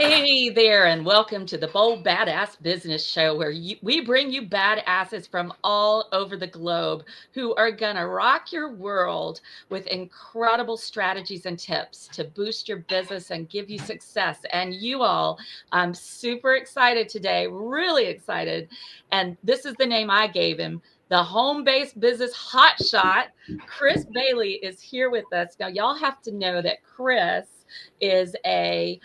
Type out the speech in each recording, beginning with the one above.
Hey there, and welcome to the Bold Badass Business Show, where we bring you badasses from all over the globe who are going to rock your world with incredible strategies and tips to boost your business and give you success. And you all, I'm super excited today, really excited. And this is the name I gave him. The home-based business hotshot, Chris Bailey, is here with us. Now, y'all have to know that Chris is a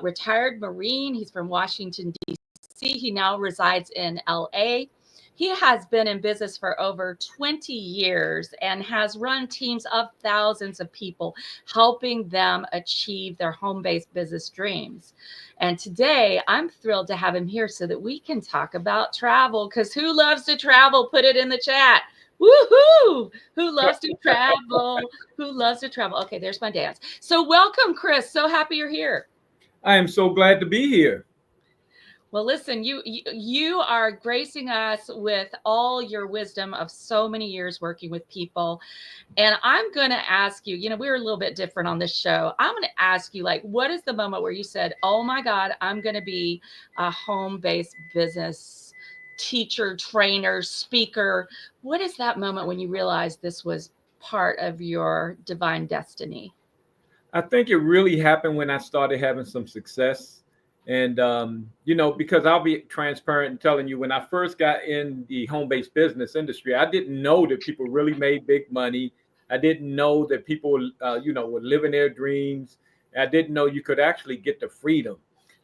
retired Marine. He's from Washington, D.C. He now resides in L.A. He has been in business for over 20 years and has run teams of thousands of people, helping them achieve their home-based business dreams. And today I'm thrilled to have him here so that we can talk about travel, because who loves to travel? Put it in the chat. Woohoo! Who loves to travel? Who loves to travel? Okay, there's my dance. So welcome, Chris. So happy you're here. I am so glad to be here. Well, listen, you are gracing us with all your wisdom of so many years working with people. And I'm going to ask you, we're a little bit different on this show. I'm going to ask you, like, what is the moment where you said, oh my God, I'm going to be a home-based business teacher, trainer, speaker? What is that moment when you realized this was part of your divine destiny? I think it really happened when I started having some success. And, because I'll be transparent and telling you, when I first got in the home based business industry, I didn't know that people really made big money. I didn't know that people, were living their dreams. I didn't know you could actually get the freedom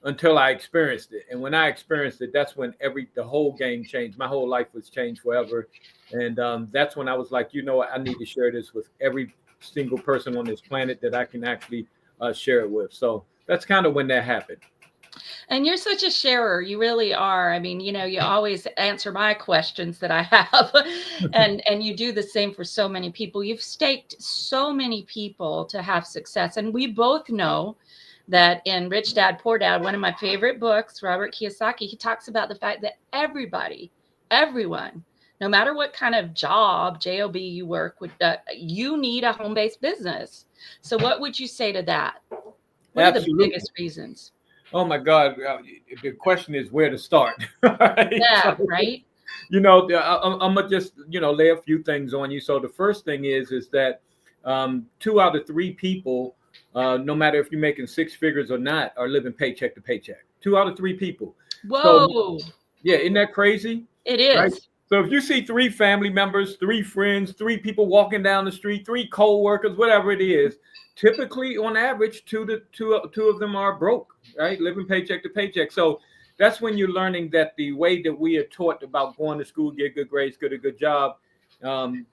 until I experienced it. And when I experienced it, that's when the whole game changed. My whole life was changed forever. And that's when I was like, I need to share this with every single person on this planet that I can actually share it with. So that's kind of when that happened. And you're such a sharer. You really are. I mean, you always answer my questions that I have. And you do the same for so many people. You've staked so many people to have success. And we both know that in Rich Dad, Poor Dad, one of my favorite books, Robert Kiyosaki, he talks about the fact that everyone, no matter what kind of job, job you work with, you need a home-based business. So what would you say to that? What are the Absolutely. biggest reasons? Oh my God. The question is where to start. Right? Yeah, So, right. I'm gonna just, lay a few things on you. So the first thing is that 2 out of 3 people, no matter if you're making six figures or not, are living paycheck to paycheck. 2 out of 3 people. So Whoa, yeah, isn't that crazy? it Right? is. So if you see 3 family members, 3 friends, 3 people walking down the street, 3 co-workers, whatever it is, typically on average, two of them are broke, right? Living paycheck to paycheck. So that's when you're learning that the way that we are taught about going to school, get good grades, get a good job,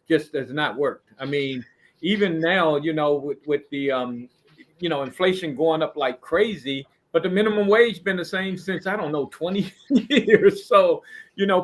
just does not work. I mean, even now, with the inflation going up like crazy, but the minimum wage been the same since, I don't know, 20 years. So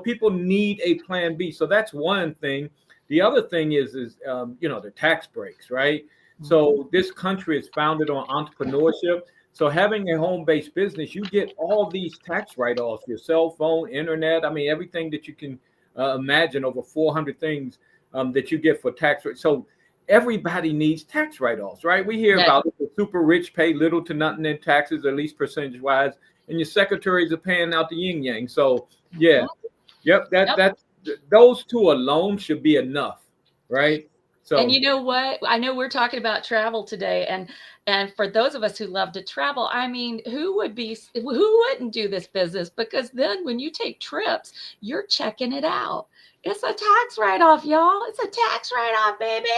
people need a plan B. So that's one thing. The other thing is the tax breaks, right? So this country is founded on entrepreneurship. So having a home-based business, you get all these tax write-offs, your cell phone, internet. I mean, everything that you can imagine, over 400 things that you get for tax. So everybody needs tax write-offs, right? We hear Yeah. about the super rich pay little to nothing in taxes, at least percentage-wise, and your secretaries are paying out the yin yang. So yeah, Mhm. yep, Yep. those two alone should be enough, right? And So you know what? I know we're talking about travel today, and for those of us who love to travel, I mean, who wouldn't do this business? Because then when you take trips, you're checking it out. It's a tax write-off, y'all. It's a tax write-off, baby.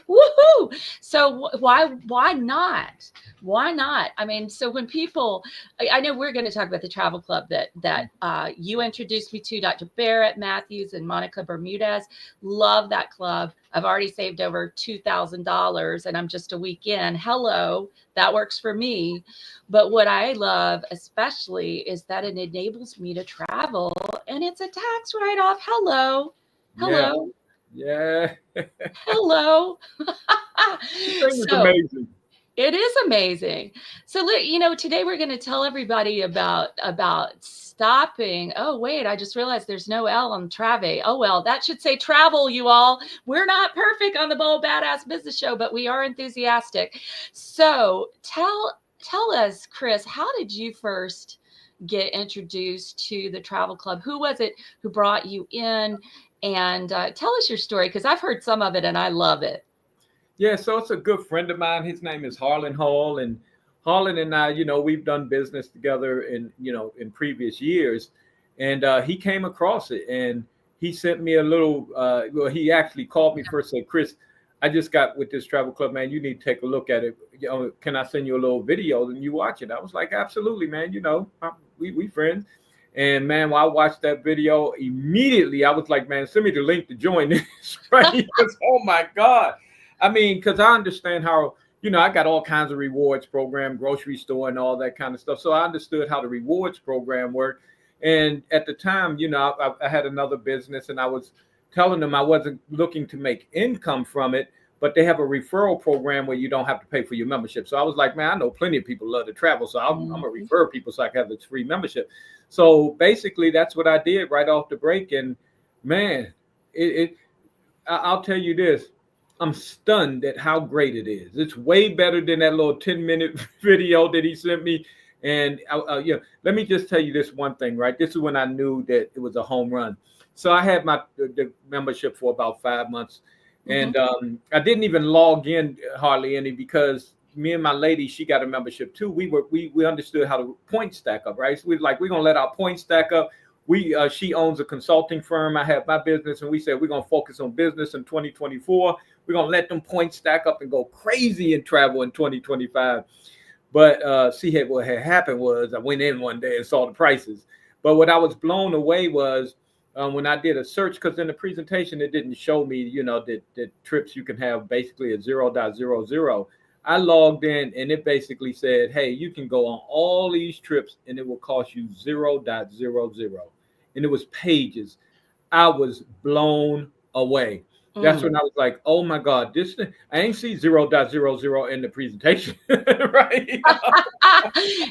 Woohoo! So why not? Why not? I mean, so when people, I know we're going to talk about the travel club that you introduced me to, Dr. Barrett Matthews and Monica Bermudez. Love that club. I've already saved over $2,000 and I'm just a week in. Hello, that works for me. But what I love especially is that it enables me to travel and it's a tax write-off. Hello. yeah, Hello. yeah, Hello. the thing is So amazing. it is amazing. So today we're going to tell everybody about stopping. Oh wait, I just realized there's no L on Trave. Oh well, that should say travel, you all. We're not perfect on the Bold Badass Business Show, but we are enthusiastic. So tell tell us, Chris, how did you first get introduced to the travel club? Who was it who brought you in? And tell us your story, because I've heard some of it and I love it. Yeah, so it's a good friend of mine. His name is Harlan Hall, and Harlan and I, we've done business together in previous years, and he came across it, and he sent me a little. Well, he actually called me first, said, "Chris, I just got with this travel club, man. You need to take a look at it. Can I send you a little video and you watch it?" I was like, "Absolutely, man. We friends." And man, when I watched that video, immediately I was like, "Man, send me the link to join this." Right? Because, oh my God. I mean, because I understand how, I got all kinds of rewards program, grocery store and all that kind of stuff. So I understood how the rewards program worked. And at the time, I had another business and I was telling them I wasn't looking to make income from it, but they have a referral program where you don't have to pay for your membership. So I was like, man, I know plenty of people love to travel. So I'm going to refer people so I can have this free membership. So basically that's what I did right off the break. And man, I'll tell you this. I'm stunned at how great it is. It's way better than that little 10-minute video that he sent me. And let me just tell you this one thing, right? This is when I knew that it was a home run. So I had the membership for about 5 months, and I didn't even log in hardly any because me and my lady, she got a membership too. We understood how to point stack up, right? So we're gonna let our points stack up. She owns a consulting firm. I have my business, and we said we're gonna focus on business in 2024. We're gonna let them points stack up and go crazy in travel in 2025. But see, what had happened was I went in one day and saw the prices. But what I was blown away was when I did a search, because in the presentation it didn't show me, that trips you can have basically at 0.00. I logged in and it basically said, hey, you can go on all these trips and it will cost you 0.00. And it was pages. I was blown away. That's when I was like, oh my God, this thing, I ain't see 0.00 in the presentation, right?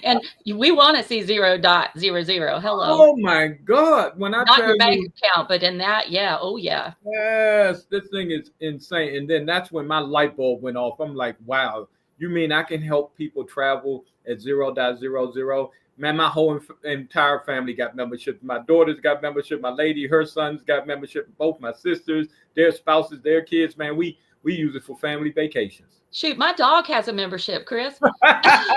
And we want to see 0.00. Hello. Oh my God. When I Not tell your bank you, account, but in that, yeah. Oh yeah. yes, this thing is insane. And then that's when my light bulb went off. I'm like, wow, you mean I can help people travel at 0.00? Man, my whole entire family got membership. My daughters got membership. My lady, her sons got membership. Both my sisters, their spouses, their kids. Man, we use it for family vacations. Shoot, my dog has a membership, Chris. I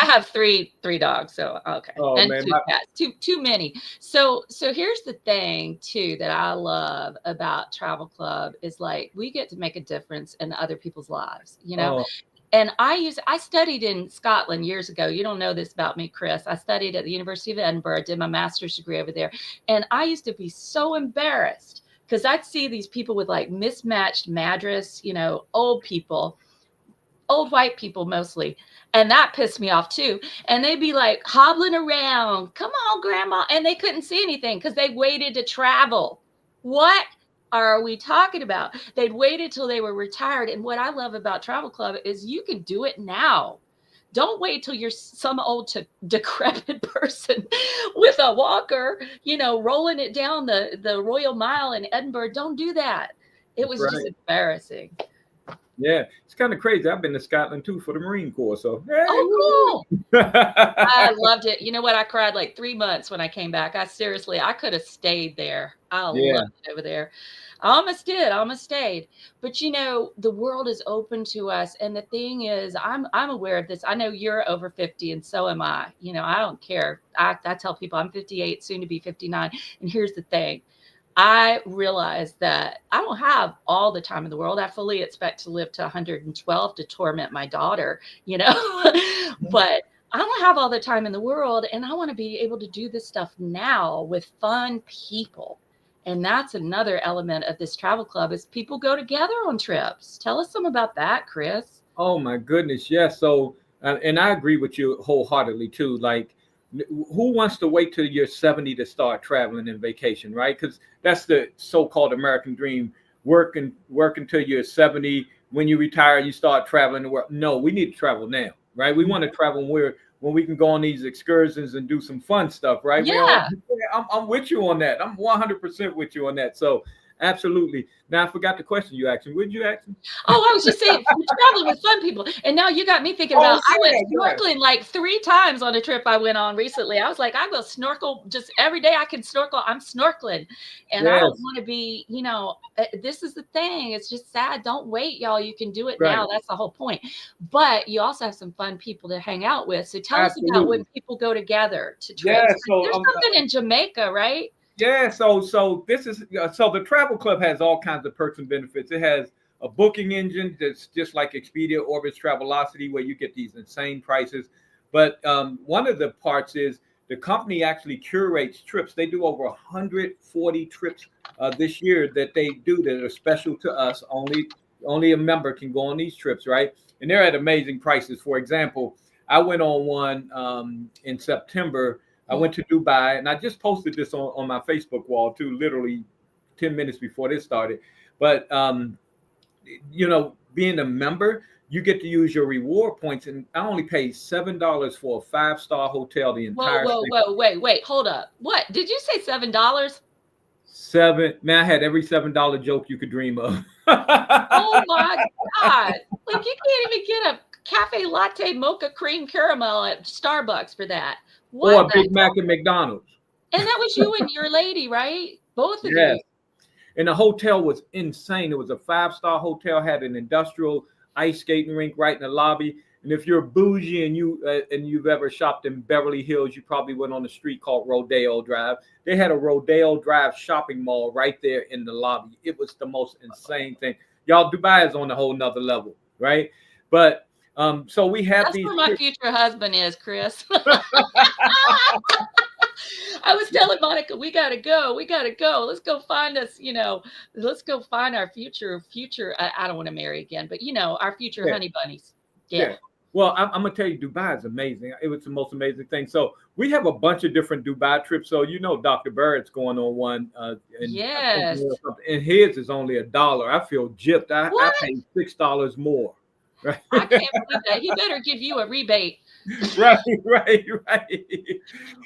have three dogs, so okay, Oh and man, two cats, too many. So here's the thing too that I love about Travel Club is like we get to make a difference in other people's lives, oh, And I studied in Scotland years ago. You don't know this about me, Chris. I studied at the University of Edinburgh, did my master's degree over there. And I used to be so embarrassed because I'd see these people with like mismatched madras, old people, old white people mostly. And that pissed me off too. And they'd be like hobbling around, come on, grandma. And they couldn't see anything because they waited to travel. What are we talking about? They'd waited till they were retired. And what I love about Travel Club is you can do it now. Don't wait till you're some old decrepit person with a walker, rolling it down the Royal Mile in Edinburgh. Don't do that. It was just embarrassing. Yeah, it's kind of crazy. I've been to Scotland too for the Marine Corps. So hey. Oh, cool. I loved it. You know what? I cried like 3 months when I came back. I could have stayed there. I loved it over there. I almost did. I almost stayed. But the world is open to us. And the thing is, I'm aware of this. I know you're over 50 and so am I. I don't care. I tell people I'm 58, soon to be 59. And here's the thing. I realize that I don't have all the time in the world. I fully expect to live to 112 to torment my daughter, but I don't have all the time in the world. And I want to be able to do this stuff now with fun people. And that's another element of this Travel Club is people go together on trips. Tell us some about that, Chris. Oh my goodness. Yes. So, and I agree with you wholeheartedly too. Like, who wants to wait till you're 70 to start traveling and vacation, right? Because that's the so-called American dream. Work until you're 70. When you retire, you start traveling the world. No, we need to travel now, right? We want to travel when we can go on these excursions and do some fun stuff, right? Yeah. I'm with you on that. I'm 100% with you on that. So Absolutely. Now I forgot the question you asked me. What did you ask me? Oh, I was just saying, traveling with fun people. And now you got me thinking Oh, about, I went yeah. snorkeling like 3 times on a trip I went on recently. I was like, I will snorkel just every day I can snorkel. I'm snorkeling. And I don't Yes. want to be, this is the thing. It's just sad. Don't wait, y'all. You can do it Right. now. That's the whole point. But you also have some fun people to hang out with. So tell us about when Absolutely. people go together to Yeah. trips. So There's something in Jamaica, right? yeah, so this is so the travel club has all kinds of perks and benefits. It has a booking engine that's just like Expedia, Orbitz, Travelocity, where you get these insane prices. But one of the parts is the company actually curates trips. They do over 140 trips this year that they do that are special to us. Only a member can go on these trips, right? And they're at amazing prices. For example, I went on one in September. I went to Dubai, and I just posted this on my Facebook wall too, literally 10 minutes before this started. But being a member, you get to use your reward points, and I only paid $7 for a 5-star hotel the Whoa, entire whoa, stay. whoa, wait, hold up. What? Did you say $7? Seven, man, I had every $7 joke you could dream of. Oh my God. Like you can't even get a cafe latte mocha cream caramel at Starbucks for that. Or What a the Big hell? Mac at McDonald's. And that was you and your lady, right? Both of Yes. you. And the hotel was insane. It was a 5-star hotel, had an industrial ice skating rink right in the lobby. And if you're bougie and you've ever shopped in Beverly Hills, you probably went on a street called Rodeo Drive. They had a Rodeo Drive shopping mall right there in the lobby. It was the most insane thing. Y'all, Dubai is on a whole nother level, right? But so we have That's these. where my future husband is, Chris. I was telling Monica, we gotta go. We gotta go. Let's go find us, let's go find our future. I don't want to marry again, but our future Yeah, honey bunnies. Yeah. yeah. Well, I'm gonna tell you, Dubai is amazing. It was the most amazing thing. So we have a bunch of different Dubai trips. So Dr. Barrett's going on one, and I think Yes. and his is only $1. I feel gypped. I What? paid $6 more. Right. I can't believe that. He better give you a rebate. Right. Right.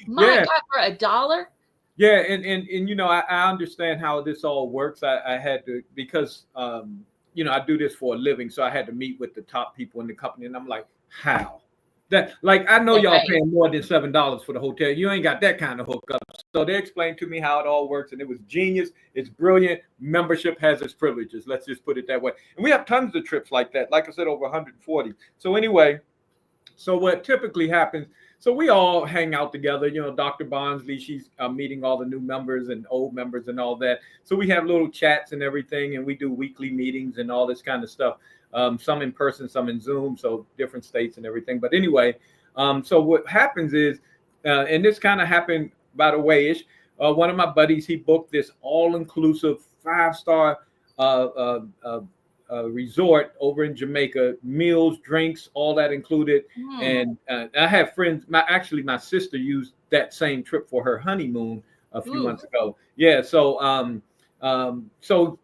My Yeah. God, for $1? Yeah. And I understand how this all works. I had to because I do this for a living, so I had to meet with the top people in the company, and I'm like, how? That like I know Yeah, y'all right. paying more than $7 for the hotel. You ain't got that kind of hookup. So they explained to me how it all works, and it was genius. It's brilliant. Membership has its privileges. Let's just put it that way. And we have tons of trips like that. Like I said, over 140. So anyway, so what typically happens? So we all hang out together. Dr. Bonsley, she's meeting all the new members and old members and all that. So we have little chats and everything, and we do weekly meetings and all this kind of stuff. Some in person, some in Zoom, so different states and everything. But anyway, so what happens is, and this kind of happened by the way, ish. One of my buddies, he booked this all-inclusive 5-star resort over in Jamaica, meals, drinks, all that included. And I have friends. My sister used that same trip for her honeymoon a few months ago. Yeah, so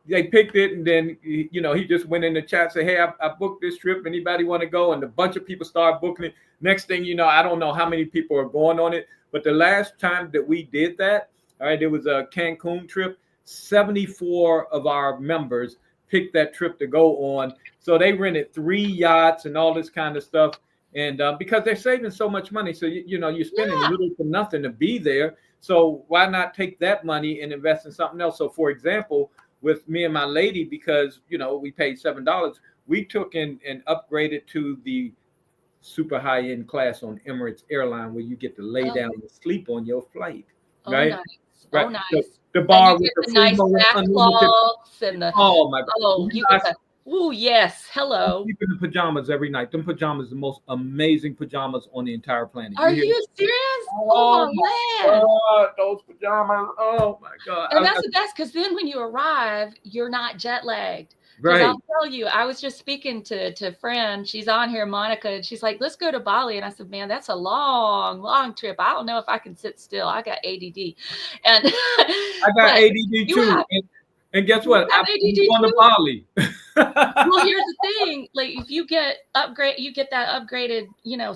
they picked it, and then he just went in the chat, say, "Hey, I booked this trip. Anybody want to go?" And a bunch of people started booking it. Next thing you know, I don't know how many people are going on it, but the last time that we did that, all right, it was a Cancun trip. 74 of our members picked that trip to go on. So they rented 3 yachts and all this kind of stuff. And because they're saving so much money, so you're spending little to nothing to be there. So why not take that money and invest in something else? So for example, with me and my lady, because we paid $7, we took and upgraded to the super high end class on Emirates Airline, where you get to lay down and sleep on your flight. Right? Oh, nice. Right. Oh, nice. The bar And you with get the the free nice unlimited. backcloths and the Oh my God! you get the yes, hello. Sleep in the pajamas every night. Them pajamas are the most amazing pajamas on the entire planet. Are you serious? Oh my land. God, those pajamas! Oh my God! And that's the best, because then when you arrive, you're not jet lagged. Because Right. I'll tell you, I was just speaking to a friend. She's on here, Monica, and she's like, "Let's go to Bali." And I said, "Man, that's a long, long trip. I don't know if I can sit still. I got ADD." And I got ADD too. And guess You what? have I'm ADD going to too? Bali. Well, here's the thing, like if you get that upgraded,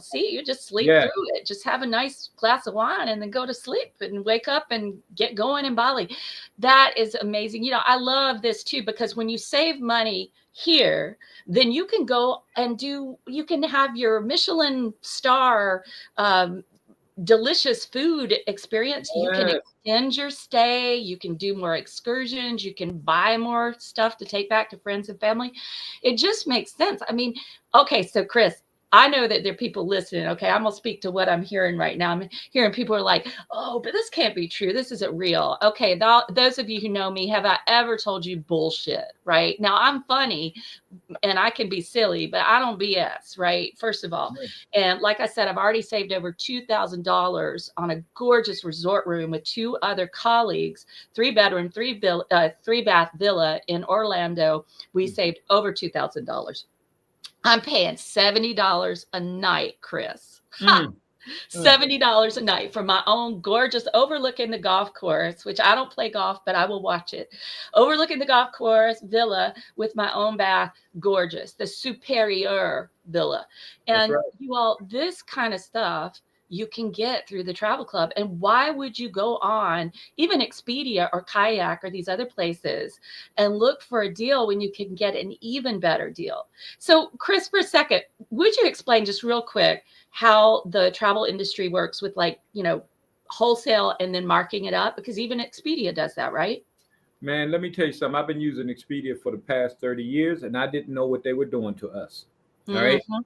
seat, you just sleep Yeah. through it. Just have a nice glass of wine and then go to sleep and wake up and get going in Bali. That is amazing. I love this too, because when you save money here, then you can go and you can have your Michelin star delicious food experience. You can Yes. extend your stay, you can do more excursions, you can buy more stuff to take back to friends and family. It just makes sense. I mean, okay, so Chris, I know that there are people listening. Okay, I'm gonna speak to what I'm hearing right now. I'm hearing people are like, "Oh, but this can't be true. This isn't real." Okay, those of you who know me, have I ever told you bullshit? Right now, I'm funny, and I can be silly, but I don't BS, right? First of all. And like I said, I've already saved over $2,000 on a gorgeous resort room with two other colleagues, 3-bedroom, three bath villa in Orlando. We saved over $2,000. I'm paying $70 a night, Chris. Ha! $70 a night for my own gorgeous overlooking the golf course, which I don't play golf, but I will watch it. Overlooking the golf course villa with my own bath, gorgeous. The Superior Villa. That's And right. you all, this kind of stuff you can get through the travel club. And why would you go on even Expedia or Kayak or these other places and look for a deal when you can get an even better deal? So, Chris, for a second, would you explain just real quick how the travel industry works with wholesale and then marking it up? Because even Expedia does that, right? Man, let me tell you something. I've been using Expedia for the past 30 years and I didn't know what they were doing to us. All right. Mm-hmm.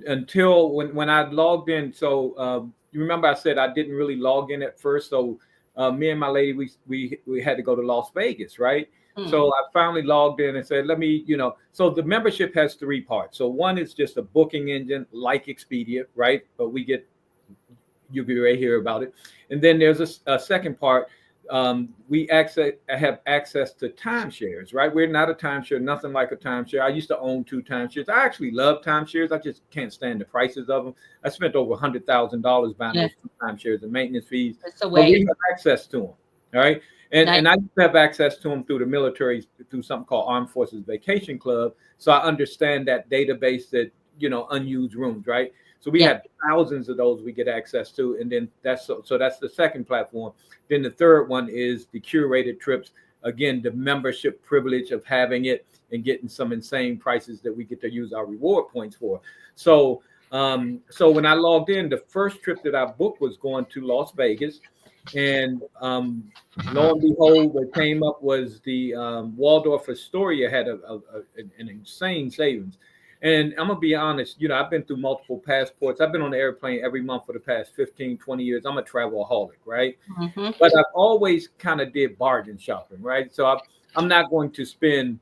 Until when I logged in. So you remember I said I didn't really log in at first. So me and my lady, we had to go to Las Vegas, right? Mm. So I finally logged in and said, let me, so the membership has three parts. So one is just a booking engine like Expedia, right? But you'll be right here about it. And then there's a second part. We have access to timeshares, right? We're not a timeshare, nothing like a timeshare. I used to own 2 timeshares. I actually love timeshares. I just can't stand the prices of them. I spent over $100,000 buying Yeah, those 2 timeshares and maintenance fees, it's a but we waste. have access to them. All right. And, Nice. and I used to have access to them through the military, through something called Armed Forces Vacation Club. So I understand that database that, unused rooms, right? So we Yeah. have thousands of those we get access to. And then that's the second platform. Then the third one is the curated trips. Again, the membership privilege of having it and getting some insane prices that we get to use our reward points for. So when I logged in, the first trip that I booked was going to Las Vegas. And lo and behold, what came up was the Waldorf Astoria had an insane savings. And I'm going to be honest, I've been through multiple passports. I've been on the airplane every month for the past 15, 20 years. I'm a travelaholic, right? Mm-hmm. But I've always kind of did bargain shopping, right? So I'm not going to spend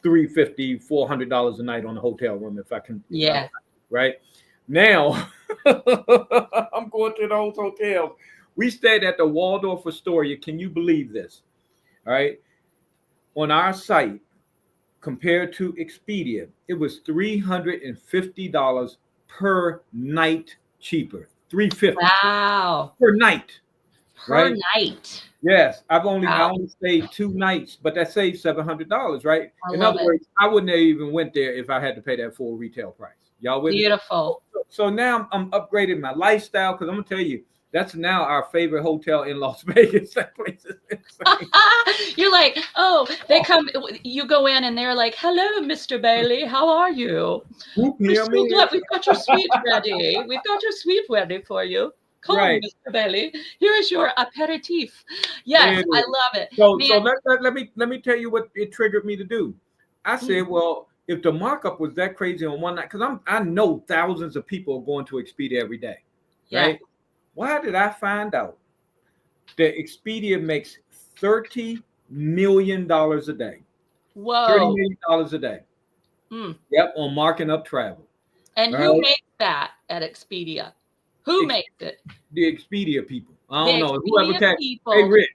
$350, $400 a night on a hotel room if I can, Yeah. right? Now, I'm going to those hotels. We stayed at the Waldorf Astoria. Can you believe this? All right. On our site, compared to Expedia, it was $350 per night cheaper. $350 Wow. per night, Per right? night. Yes, I Wow. only stayed 2 nights, but that saved $700, right? I In love other it. words, I wouldn't have even went there if I had to pay that full retail price. Y'all with me? Beautiful. So now I'm upgrading my lifestyle because I'm gonna tell you that's now our favorite hotel in Las Vegas. That place is insane. You're like, oh, they come, you go in and they're like, hello, Mr. Bailey, how are you? Whoop, We're hear so me? glad we've got your suite ready. We've got your suite ready for you. Come, Right. Mr. Bailey. Here is your aperitif. Yes, It I is. love it. So Man, let me tell you what it triggered me to do. I said, well, if the markup was that crazy on one night, because I know thousands of people are going to Expedia every day, yeah. right? Why did I find out that Expedia makes $30 million a day? Whoa. $30 million a day. Mm. Yep, on marking up travel. And All who right? makes that at Expedia? Who makes it? The Expedia people. I The don't know. Whoever Expedia can. They people. rich.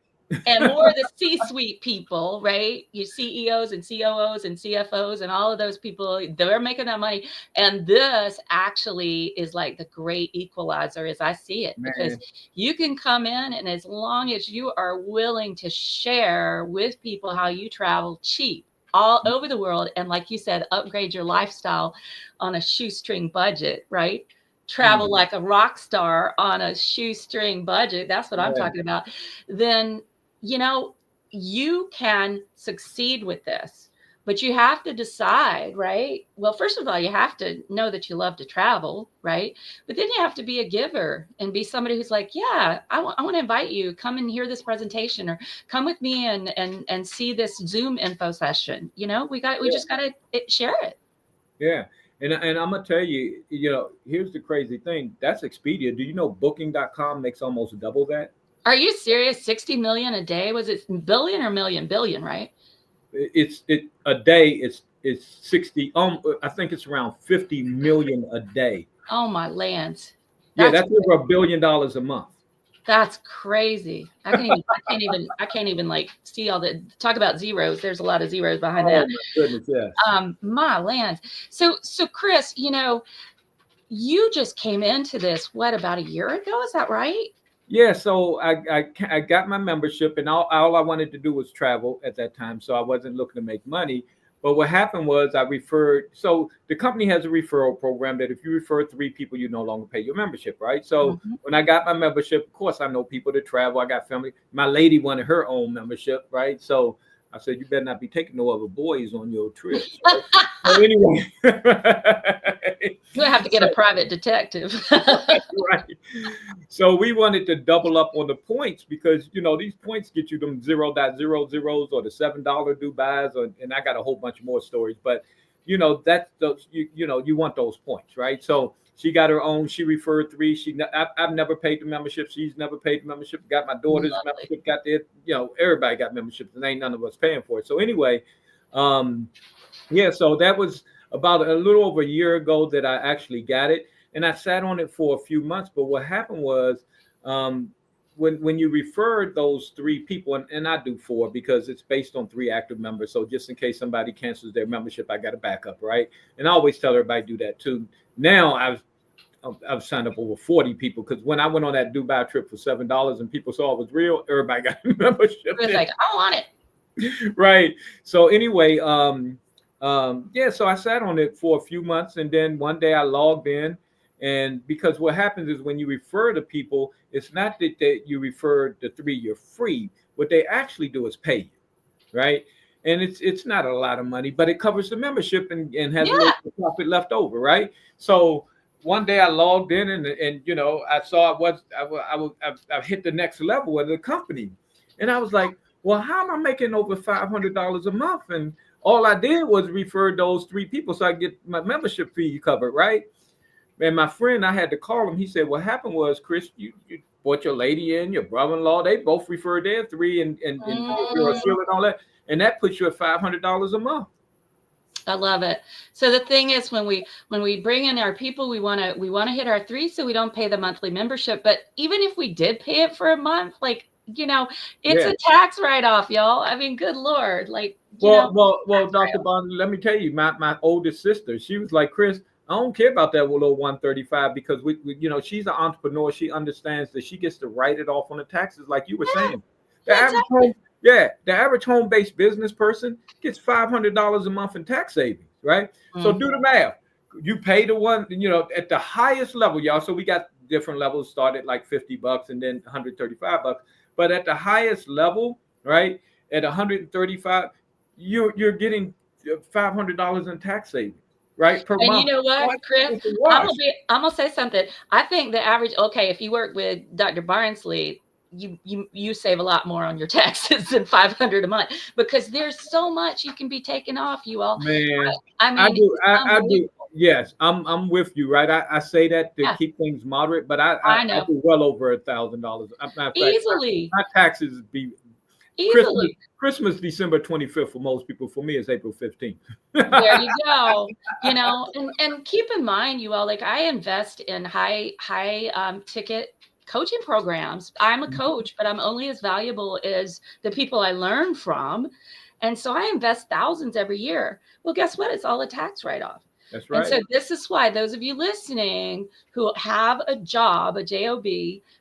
and more of the C-suite people, right? Your CEOs and COOs and CFOs and all of those people, they're making that money. And this actually is like the great equalizer as I see it, because Man, you can come in, and as long as you are willing to share with people how you travel cheap all over the world, and like you said, upgrade your lifestyle on a shoestring budget, right? Travel mm, like a rock star on a shoestring budget. That's what I'm yeah, talking about. Then you know, you can succeed with this, but you have to decide, right? Well, first of all, you have to know that you love to travel, right? But then you have to be a giver and be somebody who's like, yeah, I want to invite you, come and hear this presentation, or come with me and see this Zoom info session. We yeah, just got to share it. yeah. And I'm gonna tell you, here's the crazy thing. That's Expedia. Do you know Booking.com makes almost double that? Are you serious? 60 million a day? Was it billion or million? Billion, right? It a day. It's 60. I think it's around 50 million a day. Oh my lands. Yeah, That's that's over $1 billion a month. That's crazy. I can't even like see all the talk about zeros. There's a lot of zeros behind Oh that. my goodness, yes. My land. So Chris, you just came into this, what, about a year ago? Is that right? Yeah, so I got my membership, and all I wanted to do was travel at that time, so I wasn't looking to make money. But what happened was I referred. So the company has a referral program that if you refer 3 people, you no longer pay your membership, right? So Mhm. when I got my membership, of course I know people to travel. I got family. My lady wanted her own membership, right? So I said, you better not be taking no other boys on your trips, right? So anyway, You'll have to get so a private detective. right. So we wanted to double up on the points because these points get you them 0.00s or the $7 Dubai's, and I got a whole bunch more stories. But that's those you want those points, right? So she got her own. She referred 3. I've never paid the membership. She's never paid the membership. Got my daughter's Lovely. membership. Got their everybody got memberships, and ain't none of us paying for it. So anyway, um, yeah, so that was about a little over a year ago that I actually got it, and I sat on it for a few months. But what happened was, um, when you referred those 3 people, and I do 4 because it's based on 3 active members. So just in case somebody cancels their membership, I got a backup, right? And I always tell everybody do that too. Now I've signed up over 40 people because when I went on that Dubai trip for $7 and people saw it was real, everybody got a membership. It was like, I want it. Right. So anyway, yeah, so I sat on it for a few months, and then one day I logged in, and because what happens is when you refer to people, it's not that you refer the 3 you're free. What they actually do is pay you, right? And it's not a lot of money, but it covers the membership and has a little Yeah. profit left over, right? So one day I logged in, and I saw I've hit the next level of the company, and I was like, well, how am I making over $500 a month? And all I did was refer those 3 people so I get my membership fee covered, right? And my friend, I had to call him. He said, what happened was, Chris, you brought your lady in, your brother-in-law, they both referred their 3 and you're a Mm, seal and all that. And that puts you at $500 a month. I love it. So the thing is, when we bring in our people, we want to hit our 3, so we don't pay the monthly membership. But even if we did pay it for a month, like, it's Yeah. a tax write-off, y'all. I mean, good Lord. Like, Well, tax Dr. write-off. Bond, let me tell you, my oldest sister, she was like, Chris, I don't care about that little 135 because she's an entrepreneur. She understands that she gets to write it off on the taxes, like you were saying. The Yeah, average exactly. the average home-based business person gets $500 a month in tax savings, right? So do the Mhm. math. You pay the one, at the highest level, y'all. So we got different levels, started like $50 and then $135. But at the highest level, right, at 135, you're getting $500 in tax savings, right, per And you month. know Oh, what, Chris? it's a wash. I'm gonna say something. I think the average, okay, if you work with Dr. Barnsley, you save a lot more on your taxes than 500 a month, because there's so much you can be taken off, you all. Man, I I mean, do. it's I do. unbelievable. Yes, I'm with you, right? I say that to Yeah, keep things moderate, but I I know. do well over $1,000. Matter of fact, Easily, my taxes be Christmas easily. December 25th for most people. For me, it's April 15th. There you go. And keep in mind, you all, like, I invest in high ticket coaching programs. I'm a Mhm. coach, but I'm only as valuable as the people I learn from. And so I invest thousands every year. Well, guess what? It's all a tax write-off. That's And right. so this is why those of you listening who have a job, a job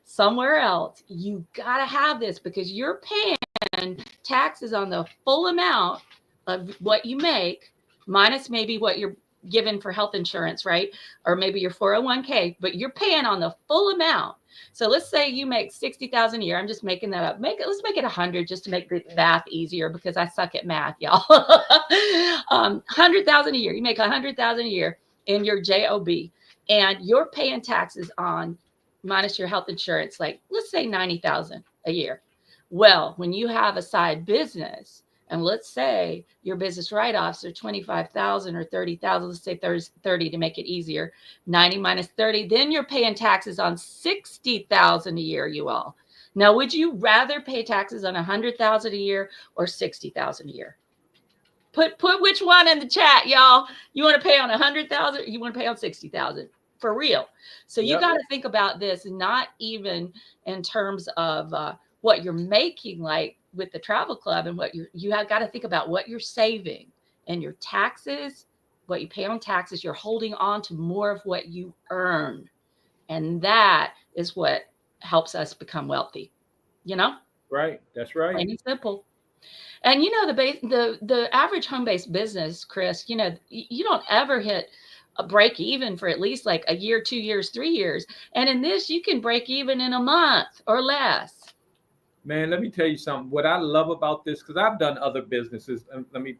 somewhere else, you got to have this because you're paying taxes on the full amount of what you make minus maybe what you're given for health insurance, right? Or maybe your 401k, but you're paying on the full amount. So let's say you make 60,000 a year. I'm just making that up. Let's make it 100 just to make the math easier because I suck at math, y'all. 100,000 a year. You make 100,000 a year in your job, and you're paying taxes on minus your health insurance, like let's say 90,000 a year. Well, when you have a side business, and let's say your business write-offs are 25,000 or 30,000, let's say 30 to make it easier. 90 minus 30, then you're paying taxes on 60,000 a year, you all. Now, would you rather pay taxes on 100,000 a year or 60,000 a year? Put which one in the chat, y'all. You want to pay on 100,000? You want to pay on 60,000 for real? So you Yep. got to think about this, not even in terms of what you're making, like with the travel club, and what you have got to think about what you're saving and your taxes, what you pay on taxes. You're holding on to more of what you earn, and that is what helps us become wealthy. You know, Right. That's right. plain and simple. And the average home based business, Chris, you don't ever hit a break even for at least like a year, 2 years, 3 years. And in this, you can break even in a month or less. Man, let me tell you something. What I love about this, because I've done other businesses, and let me,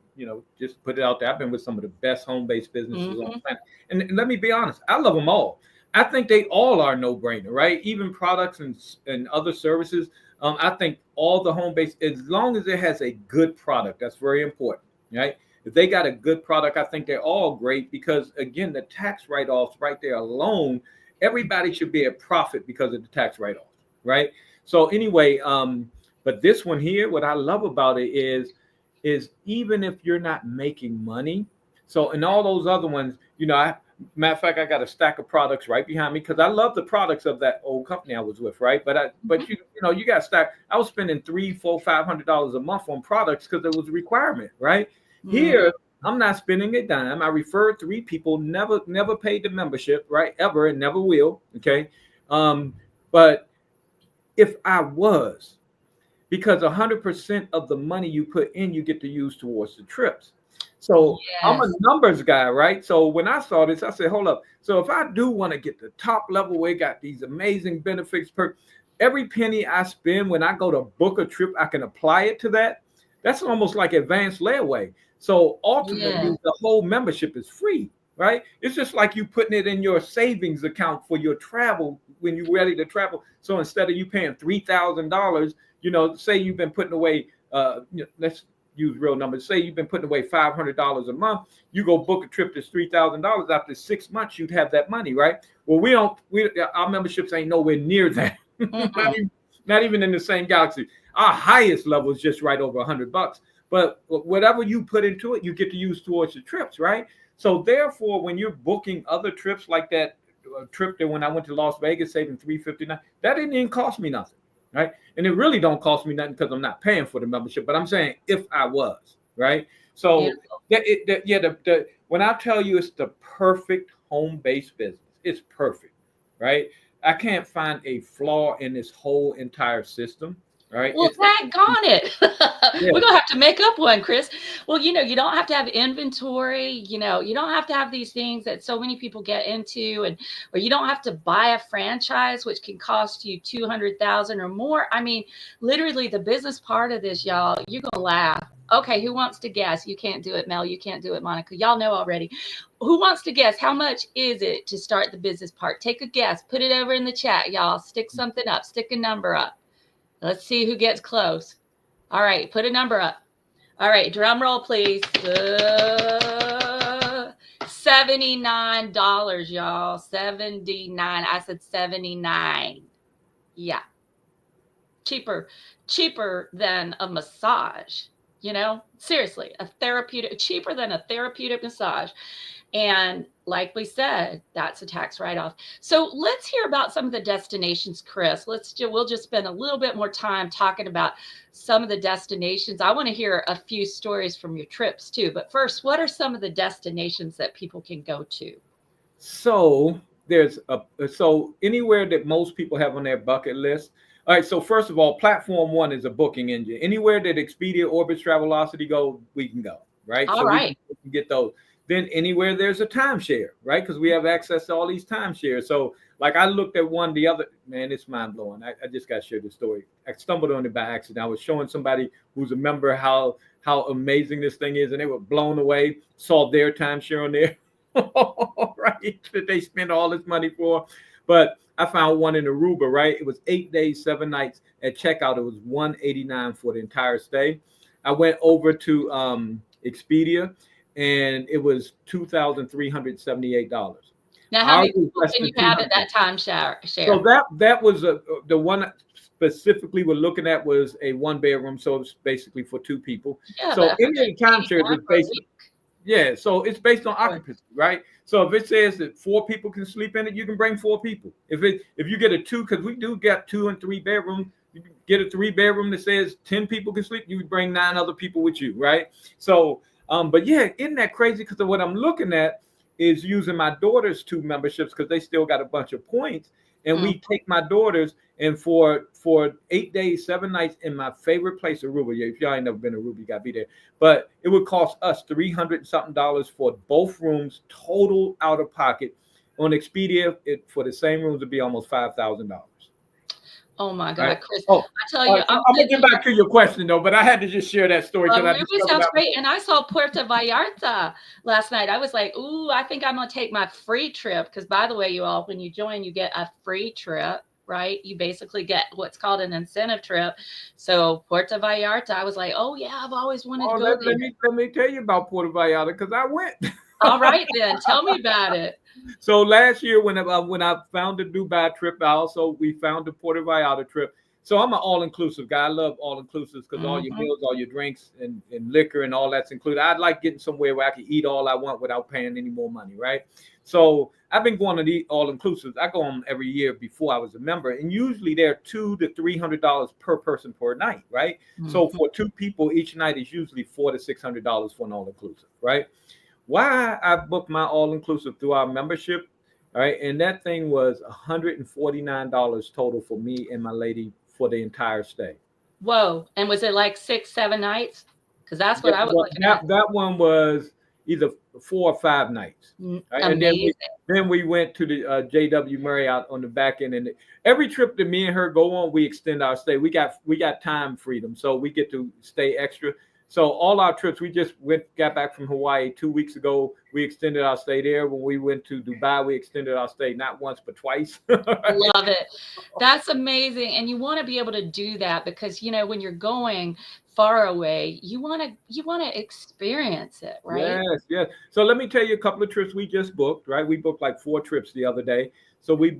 just put it out there. I've been with some of the best home-based businesses on Mm-hmm. the planet, and let me be honest, I love them all. I think they all are no-brainer, right? Even products and other services. I think all the home-based, as long as it has a good product, that's very important, right? If they got a good product, I think they're all great because again, the tax write-offs right there alone, everybody should be a profit because of the tax write-offs, right? So anyway, but this one here, what I love about it is even if you're not making money, so in all those other ones, matter of fact, I got a stack of products right behind me because I love the products of that old company I was with, right? But you got stack. I was spending three, four, $500 a month on products because it was a requirement, right? Mm-hmm. Here, I'm not spending a dime. I referred three people, never paid the membership, right? Ever and never will. Okay. But if I was, because 100% of the money you put in, you get to use towards the trips. So I'm a Yes. numbers guy, right? So when I saw this, I said, hold up. So if I do want to get the top level where it got these amazing benefits per every penny I spend when I go to book a trip, I can apply it to that. That's almost like advanced layaway. So Yeah. ultimately, the whole membership is free, right? It's just like you putting it in your savings account for your travel when you're ready to travel. So instead of you paying $3,000, say you've been putting away, let's use real numbers. Say you've been putting away $500 a month. You go book a trip that's $3,000. After 6 months, you'd have that money, right? Well, our memberships ain't nowhere near that. Mm-mm. Not even in the same galaxy. Our highest level is just right over $100. But whatever you put into it, you get to use towards the trips, right? So therefore, when you're booking other trips like that trip that when I went to Las Vegas, saving $359, that didn't even cost me nothing, right? And it really don't cost me nothing because I'm not paying for the membership. But I'm saying if I was, right? So Beautiful. when I tell you it's the perfect home-based business, it's perfect, right? I can't find a flaw in this whole entire system, right? Well, daggone it. Yeah, We're going to have to make up one, Chris. Well, you don't have to have inventory. You don't have to have these things that so many people get into, or you don't have to buy a franchise, which can cost you 200,000 or more. I mean, literally the business part of this, y'all, you're going to laugh. Okay, who wants to guess? You can't do it, Mel. You can't do it, Monica. Y'all know already. Who wants to guess? How much is it to start the business part? Take a guess. Put it over in the chat, y'all. Stick something up. Stick a number up. Let's see who gets close. All right, put a number up. All right, drum roll, please. $79, y'all. 79. I said 79. Yeah. Cheaper than a massage. Seriously, cheaper than a therapeutic massage. And like we said, that's a tax write-off. So let's hear about some of the destinations, Chris. We'll just spend a little bit more time talking about some of the destinations. I want to hear a few stories from your trips too. But first, what are some of the destinations that people can go to? So so anywhere that most people have on their bucket list. All right. So first of all, platform one is a booking engine. Anywhere that Expedia, Orbitz, Travelocity go, we can go. Right. All So right. we can get those. Then anywhere there's a timeshare, right? Because we have access to all these timeshares. So like I looked at one the other, man, it's mind blowing. I just got to share the story. I stumbled on it by accident. I was showing somebody who's a member how amazing this thing is, and they were blown away. Saw their timeshare on there. Right, that they spent all this money for. But I found one in Aruba, right? It was 8 days, 7 nights. At checkout, it was $189 for the entire stay. I went over to Expedia, and it was $2,378. Now, how many people can you have at that time share? So that was the one specifically we're looking at was a 1-bedroom, so it's basically for 2 people. Yeah, so any of the timeshares is basically. Yeah, so it's based on occupancy, right? So if it says that 4 people can sleep in it, you can bring 4 people. If you get a 2, because we do get 2 and 3 bedroom, you get a 3-bedroom that says 10 people can sleep, you bring 9 other people with you, right? So, but yeah, isn't that crazy? Because what I'm looking at is using my daughter's 2 memberships because they still got a bunch of points, and we take my daughters and for 8 days, 7 nights in my favorite place, Aruba. If y'all ain't never been to Aruba, you gotta be there. But it would cost us $300 something for both rooms, total out of pocket. On Expedia, for the same rooms would be almost $5,000. Oh my God, right? Chris! I tell you, I'm gonna get back to your question though, but I had to just share that story. Aruba sounds great, and I saw Puerto Vallarta last night. I was like, "Ooh, I think I'm gonna take my free trip." Because by the way, you all, when you join, you get a free trip, right? You basically get what's called an incentive trip. So Puerto Vallarta, I was like, "Oh yeah, I've always wanted to go there." Let me tell you about Puerto Vallarta because I went. All right, then tell me about it. So last year when I found the Dubai trip, we found the Puerto Vallarta trip. So I'm an all-inclusive guy. I love all-inclusives because all your meals, all your drinks, and liquor and all that's included. I'd like getting somewhere where I can eat all I want without paying any more money, right? So I've been going to the all-inclusives. I go on every year before I was a member, and usually they're $200 to $300 per person per night, right? So for 2 people, each night is usually $400 to $600 for an all-inclusive, right? Why I booked my all-inclusive through our membership, all right, and that thing was $149 total for me and my lady for the entire stay. Whoa! And was it like 6, 7 nights? Because that's what I was looking at. That one was either 4 or 5 nights. Right? And then we went to the JW Marriott on the back end, and every trip that me and her go on, we extend our stay. We got time freedom, so we get to stay extra. So all our trips, we just got back from Hawaii 2 weeks ago. We extended our stay there. When we went to Dubai, we extended our stay not once but twice. Love it. That's amazing. And you want to be able to do that because when you're going far away, you want to experience it, right? Yes. So let me tell you a couple of trips we just booked, right? We booked like 4 trips the other day. So we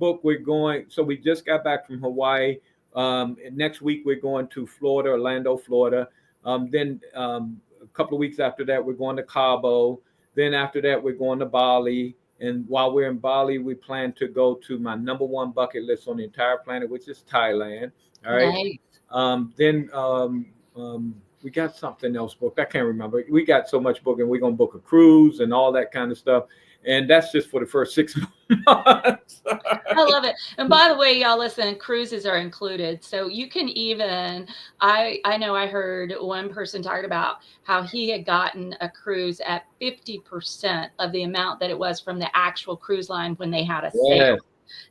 just got back from Hawaii. Next week we're going to Florida, Orlando, Florida. Then a couple of weeks after that, we're going to Cabo. Then after that, we're going to Bali. And while we're in Bali, we plan to go to my #1 bucket list on the entire planet, which is Thailand. All right. Nice. Then we got something else booked. I can't remember. We got so much booking. We're going to book a cruise and all that kind of stuff. And that's just for the first 6 months. I love it. And by the way, y'all listen, cruises are included. So you can even, I know I heard one person talking about how he had gotten a cruise at 50% of the amount that it was from the actual cruise line when they had a sale.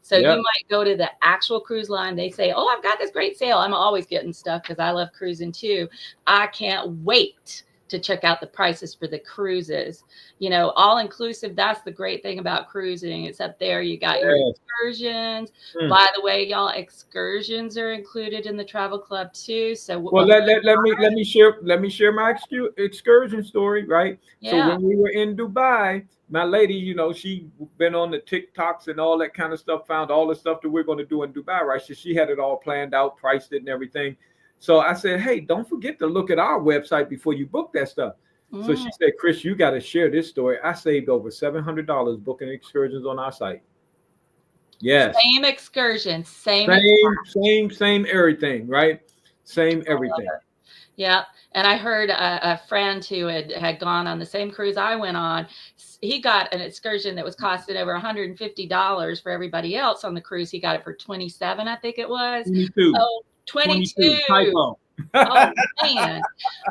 So you might go to the actual cruise line. They say, "Oh, I've got this great sale." I'm always getting stuff because I love cruising too. I can't wait to check out the prices for the cruises. All inclusive. That's the great thing about cruising. It's up there. You got your excursions. By the way, y'all, excursions are included in the travel club too. So let me share my excursion story, right? Yeah. So when we were in Dubai, my lady, she been on the TikToks and all that kind of stuff, found all the stuff that we're going to do in Dubai, right? So she had it all planned out, priced it and everything. So I said, hey, don't forget to look at our website before you book that stuff. So she Mm. said, Chris, you got to share this story. I saved over $700 booking excursions on our site. Yes. Same excursion, same Same everything, right? Same everything. Yeah, and I heard a friend who had gone on the same cruise I went on. He got an excursion that was costing over $150 for everybody else on the cruise. He got it for 27, I think it was. 22. Oh, 22. 22. Typo. Oh man.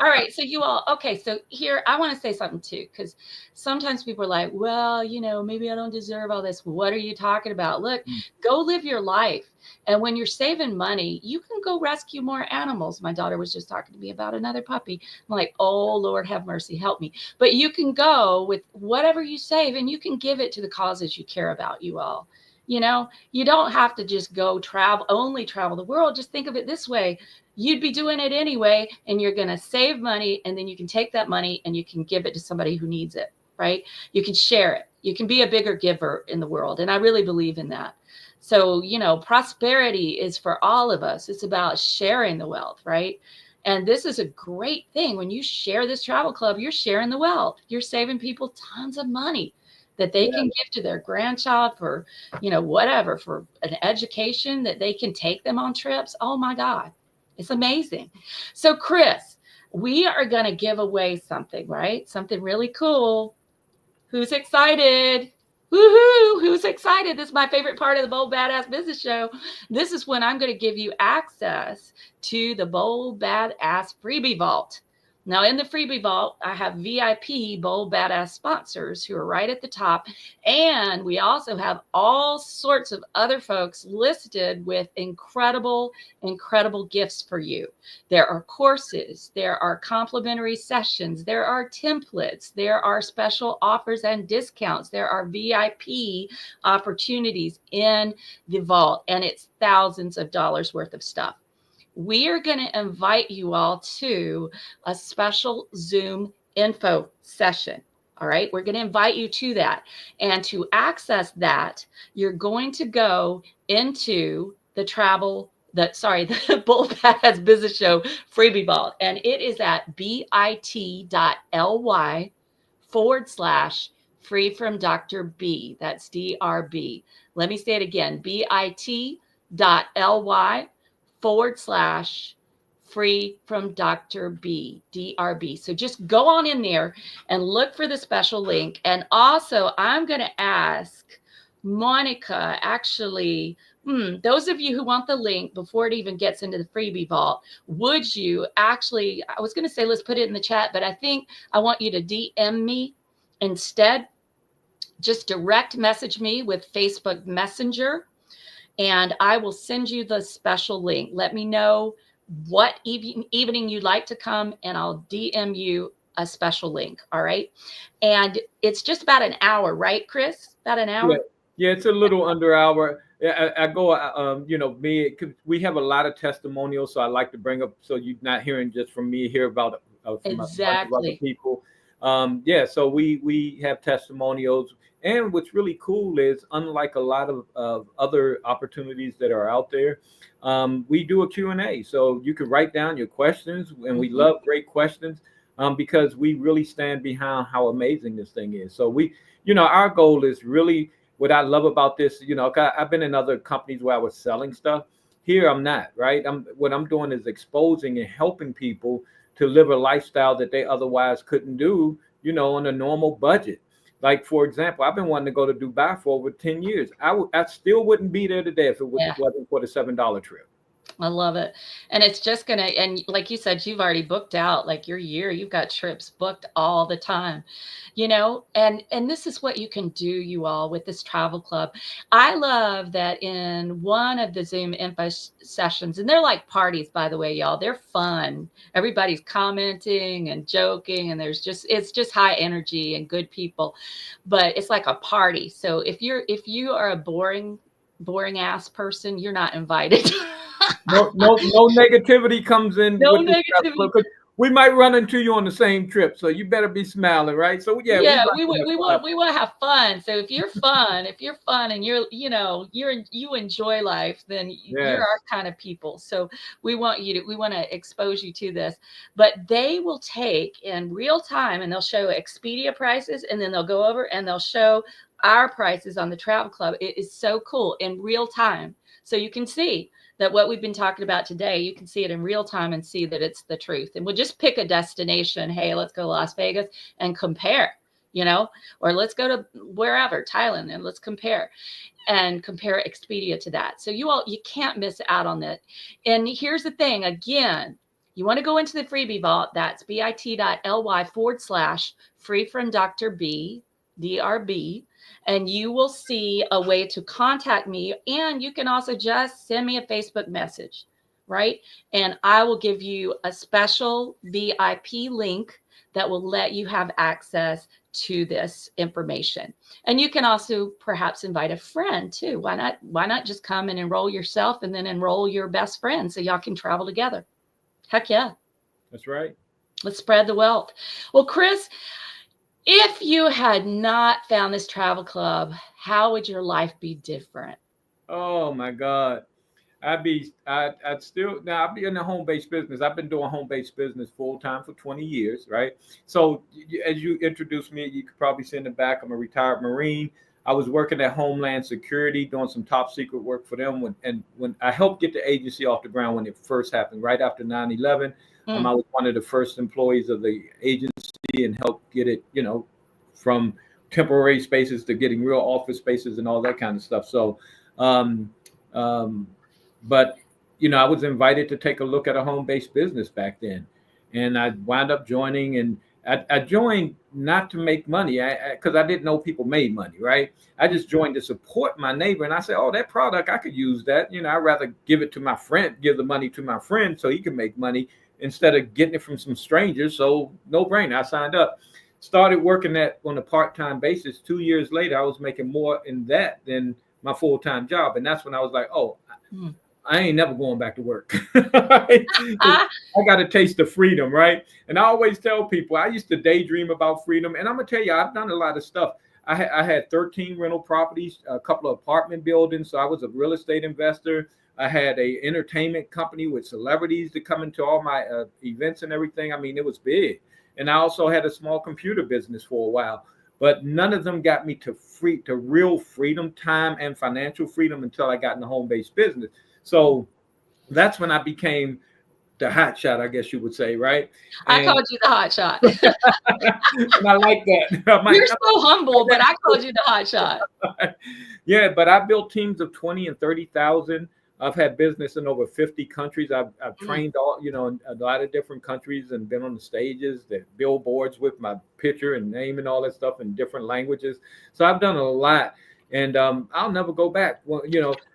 All right. So you all, okay. So here, I want to say something too, because sometimes people are like, well, maybe I don't deserve all this. What are you talking about? Look, go live your life. And when you're saving money, you can go rescue more animals. My daughter was just talking to me about another puppy. I'm like, oh, Lord, have mercy, help me. But you can go with whatever you save and you can give it to the causes you care about, you all. You don't have to just go only travel the world. Just think of it this way. You'd be doing it anyway, and you're going to save money, and then you can take that money and you can give it to somebody who needs it, right? You can share it. You can be a bigger giver in the world, and I really believe in that. So, prosperity is for all of us. It's about sharing the wealth, right? And this is a great thing. When you share this travel club, you're sharing the wealth. You're saving people tons of money that they can give to their grandchild for, whatever, for an education, that they can take them on trips. Oh my God. It's amazing. So, Chris, we are going to give away something, right? Something really cool. Who's excited? Woohoo! Who's excited? This is my favorite part of the Bold Badass Business Show. This is when I'm going to give you access to the Bold Badass Freebie Vault. Now, in the Freebie Vault, I have VIP Bold Badass sponsors who are right at the top. And we also have all sorts of other folks listed with incredible, incredible gifts for you. There are courses, there are complimentary sessions, there are templates, there are special offers and discounts, there are VIP opportunities in the vault, and it's thousands of dollars worth of stuff. We are going to invite you all to a special Zoom info session. All right, we're going to invite you to that. And to access that, you're going to go into the the Bold Badass Business Show Freebie Vault. And it is at bit.ly/free from Dr. B. That's DRB. Let me say it again, bit.ly/free from Dr. B, DRB. So just go on in there and look for the special link. And also, I'm going to ask Monica, actually, those of you who want the link before it even gets into the freebie vault, would you actually, I was going to say, let's put it in the chat, but I think I want you to DM me instead. Just direct message me with Facebook Messenger, and I will send you the special link. Let me know what evening you'd like to come, and I'll DM you a special link. All right. And it's just about an hour, right, Chris? About an hour? Yeah, it's a little under hour. I go, we have a lot of testimonials, so I like to bring up, so you're not hearing just from me, hear about from exactly. other people. So we have testimonials. And what's really cool is, unlike a lot of other opportunities that are out there, we do a Q&A. So you can write down your questions, and we love great questions because we really stand behind how amazing this thing is. So our goal is really, what I love about this, I've been in other companies where I was selling stuff. Here I'm not, right? What I'm doing is exposing and helping people to live a lifestyle that they otherwise couldn't do, on a normal budget. Like, for example, I've been wanting to go to Dubai for over 10 years. I still wouldn't be there today if it wasn't for the $7 trip. I love it. And it's just going to, and like you said, you've already booked out like your year. You've got trips booked all the time, and this is what you can do, you all, with this travel club. I love that in one of the Zoom info sessions, and they're like parties, by the way, y'all, they're fun. Everybody's commenting and joking, and it's just high energy and good people, but it's like a party. So if you are a boring ass person, you're not invited. No negativity comes in. No negativity. we might run into you on the same trip, so you better be smiling, right? So yeah, we Yeah, run we into we fun. want we want to have fun. So if you're fun and you enjoy life, then you're Yes, our kind of people. So we want to expose you to this. But they will take in real time and they'll show Expedia prices and then they'll go over and they'll show our prices on the Travel Club. It is so cool in real time. So you can see that what we've been talking about today, you can see it in real time and see that it's the truth. And we'll just pick a destination. Hey, let's go to Las Vegas and compare, or let's go to wherever, Thailand, and let's compare Expedia to that. So you can't miss out on that. And here's the thing, again, you want to go into the freebie vault. That's bit.ly/free from Dr. B, DRB, and you will see a way to contact me. And you can also just send me a Facebook message, right? And I will give you a special VIP link that will let you have access to this information. And you can also perhaps invite a friend too. Why not just come and enroll yourself and then enroll your best friend so y'all can travel together? Heck yeah. that's right. Let's spread the wealth. Well, Chris, if you had not found this travel club, how would your life be different? Oh my God. I'd still now I'd be in the home based business. I've been doing home based business full time for 20 years, right? So as you introduced me, you could probably see in the back, I'm a retired Marine. I was working at Homeland Security, doing some top secret work for them when I helped get the agency off the ground when it first happened, right after 9/11. Mm. I was one of the first employees of the agency and helped get it, from temporary spaces to getting real office spaces and all that kind of stuff. So um, um, but I was invited to take a look at a home-based business back then, and I wound up joining. And I joined not to make money, because I didn't know people made money, right? I just joined to support my neighbor, and I said, "Oh, that product, I could use that." I'd rather give it to my friend, give the money to my friend so he can make money instead of getting it from some strangers. So no brainer, I signed up. Started working that on a part-time basis. 2 years later, I was making more in that than my full-time job, and that's when I was like, "Oh." Mm. I ain't never going back to work. I got a taste of freedom, right? And I always tell people I used to daydream about freedom. And I'm gonna tell you, I've done a lot of stuff. I had 13 rental properties, a couple of apartment buildings. So I was a real estate investor. I had a entertainment company with celebrities to come into all my events and everything. I mean, it was big. And I also had a small computer business for a while. But none of them got me to real freedom, time, and financial freedom until I got in the home-based business. So that's when I became the hotshot, I guess you would say, right? I And, called you the hotshot. and I like that. You're so humble, but I called you the hotshot. Yeah, but I built teams of 20 and 30,000. I've had business in over 50 countries. I've trained in a lot of different countries and been on the stages, the billboards with my picture and name and all that stuff in different languages. So I've done a lot. And I'll never go back,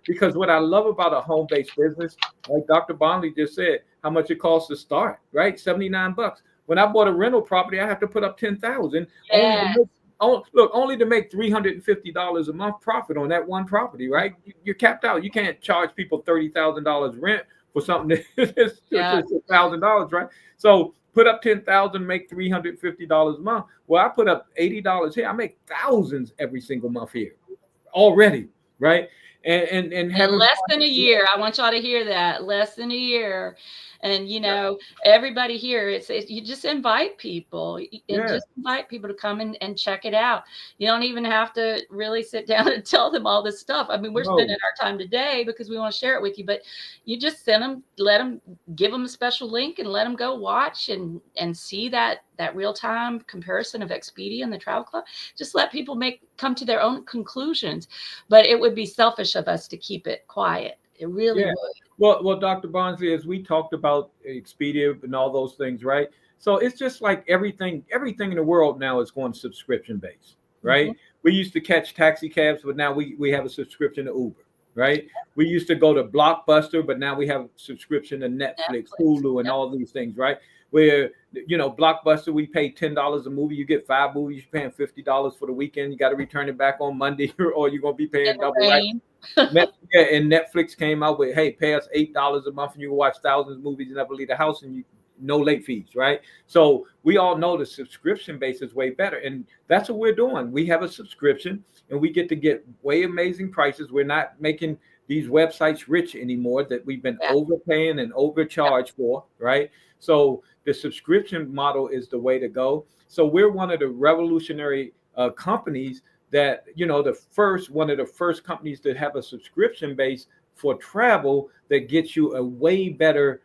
because what I love about a home-based business, like Dr. Bondley just said, how much it costs to start, right? $79. When I bought a rental property, I have to put up $10,000 Yeah. only to make $350 a month profit on that one property, right? You're capped out. You can't charge people $30,000 rent for something that's just $1,000, right? So put up $10,000, make $350 a month. Well, I put up $80 here. I make thousands every single month here already, right? And In having less than a year. I want y'all to hear that. Less than a year. And everybody here, it's you just invite people and just invite people to come and check it out. You don't even have to really sit down and tell them all this stuff. I mean, we're spending our time today because we want to share it with you, but you just send them, give them a special link and let them go watch and see that real-time comparison of Expedia and the Travel Club. Just let people come to their own conclusions. But it would be selfish of us to keep it quiet. It really would. Well, Dr. Barnsley, as we talked about Expedia and all those things, right? So it's just like everything in the world now is going subscription based, right? Mm-hmm. We used to catch taxi cabs, but now we have a subscription to Uber, right? We used to go to Blockbuster, but now we have a subscription to Netflix, Hulu, and all these things, right? Where Blockbuster, we pay $10 a movie, you get 5 movies, you're paying $50 for the weekend. You got to return it back on Monday, or you're gonna be paying double. Right? And Netflix came out with, hey, pay us $8 a month and you can watch thousands of movies and never leave the house, and no late fees, right? So we all know the subscription base is way better, and that's what we're doing. We have a subscription, and we get way amazing prices. We're not making these websites rich anymore that we've been Yeah. overpaying and Yeah. overcharged for, right? So the subscription model is the way to go. So we're one of the revolutionary companies that, the first one of the first companies that have a subscription base for travel that gets you a way better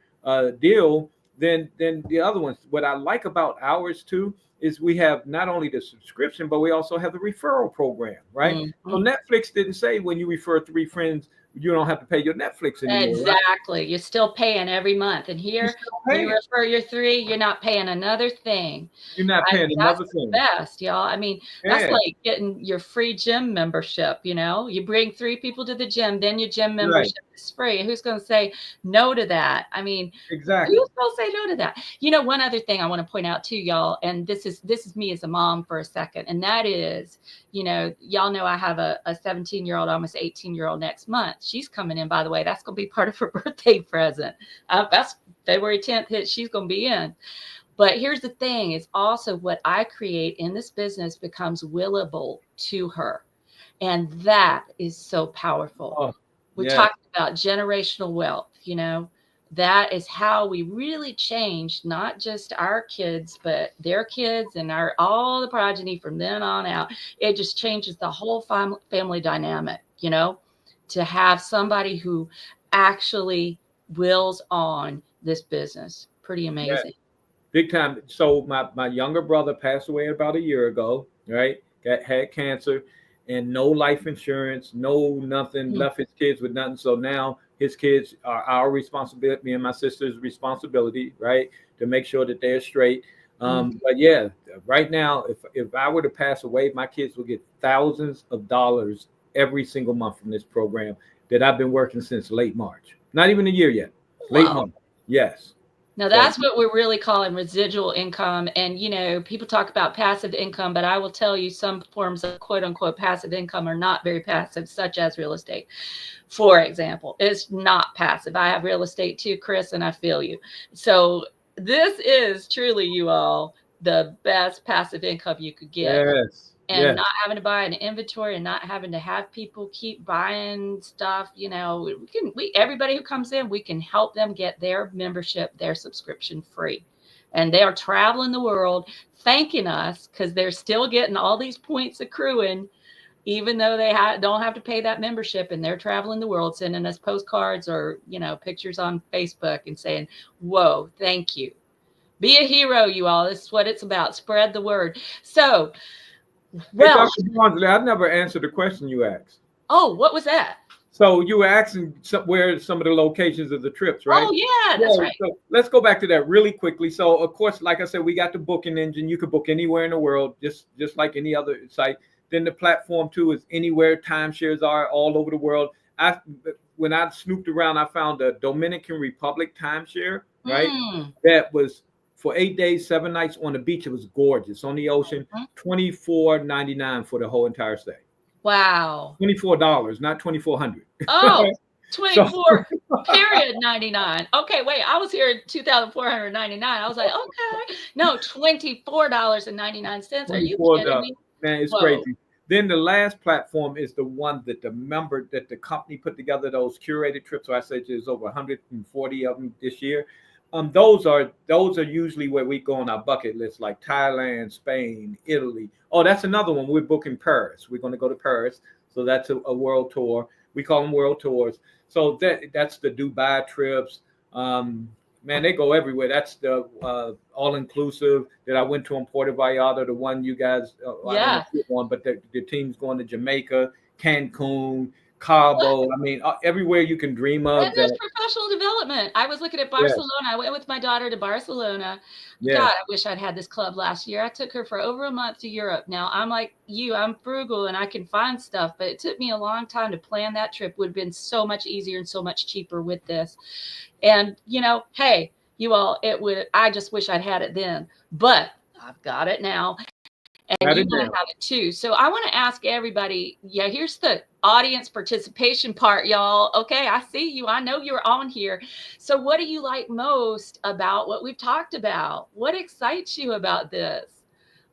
deal than the other ones. What I like about ours too is we have not only the subscription, but we also have the referral program, right? So Mhm. Netflix didn't say when you refer three friends, you don't have to pay your Netflix anymore, right? Exactly. You're still paying every month. And You're here, still you paying. refer your three, you're not paying another thing. You're not paying That's another the thing. best, y'all. I mean, that's Yeah, like getting your free gym membership, you know? You bring three people to the gym, then your gym right. membership is free. Who's going to say no to that? I mean, Exactly. who's going to say no to that? You know, one other thing I want to point out too, y'all, and this is me as a mom for a second, and that is, y'all know I have a 17-year-old, almost 18-year-old next month. She's coming in, by the way. That's going to be part of her birthday present. That's February 10th hit. She's going to be in. But here's the thing, is also what I create in this business becomes willable to her. And that is so powerful. Oh, We're yes, talking about generational wealth, that is how we really change not just our kids, but their kids and all the progeny from then on out. It just changes the whole family dynamic, to have somebody who actually wills on this business. Pretty yes. amazing. Big time. So my younger brother passed away about a year ago, right? Had cancer and no life insurance, no nothing, Mm. left his kids with nothing. So now his kids are our responsibility, me and my sister's responsibility, right? To make sure that they're straight. Mm. But yeah, right now, if I were to pass away, my kids will get thousands of dollars every single month from this program that I've been working since late March. Not even a year yet. Late Whoa. March. Yes. Now So that's what we're really calling residual income. And, people talk about passive income, but I will tell you some forms of quote unquote passive income are not very passive, such as real estate. For example, it's not passive. I have real estate too, Chris, and I feel you. So this is truly, you all, the best passive income you could get, yes, and yes. not having to buy an inventory and not having to have people keep buying stuff. Everybody who comes in, we can help them get their membership, their subscription free. And they are traveling the world thanking us because they're still getting all these points accruing, even though they don't have to pay that membership, and they're traveling the world sending us postcards or, pictures on Facebook and saying, whoa, thank you. Be a hero, you all. This is what it's about. Spread the word. So, Hey, well, Dr. Barnsley, I never answered the question you asked. oh, what was that? So you were asking where some of the locations of the trips, right? Oh, yeah, Yeah. that's right. So let's go back to that really quickly. So of course, like I said, we got the booking engine. You could book anywhere in the world, just like any other site. Then the platform too is anywhere timeshares are all over the world. When I snooped around, I found a Dominican Republic timeshare, right? Mm. That was for 8 days, 7 nights on the beach. It was gorgeous on the ocean. $24.99 for the whole entire stay. Wow. $24, not 2,400. Oh, So 24 period 99. Okay, wait, I was here at 2,499. I was like, okay. No, $24.99. Are you kidding $24, me? man, it's Whoa. crazy. Then the last platform is the one that the company put together, those curated trips. So I said there's over 140 of them this year. Those are usually where we go on our bucket list, like Thailand, Spain, Italy. Oh, that's another one. We're booking Paris. We're going to go to Paris. So that's a world tour. We call them world tours. So that's the Dubai trips. Man, they go everywhere. That's the all inclusive that I went to in Puerto Vallarta. The one you guys, I don't know Yeah. if you're on, but the team's going to Jamaica, Cancun, What? Cabo. I mean, everywhere you can dream And of. there's That professional development. I was looking at yes, Barcelona. I went with my daughter to Barcelona. God, yes, I wish I'd had this club last year. I took her for over a month to Europe. Now, I'm like you, I'm frugal and I can find stuff, but it took me a long time to plan that trip. Would have been so much easier and so much cheaper with this. And, hey, you all, I just wish I'd had it then, but I've got it now. and Got you it want down. to have it too. So I want to ask everybody, yeah, here's the audience participation part, y'all. Okay, I see you. I know you're on here. So what do you like most about what we've talked about? What excites you about this?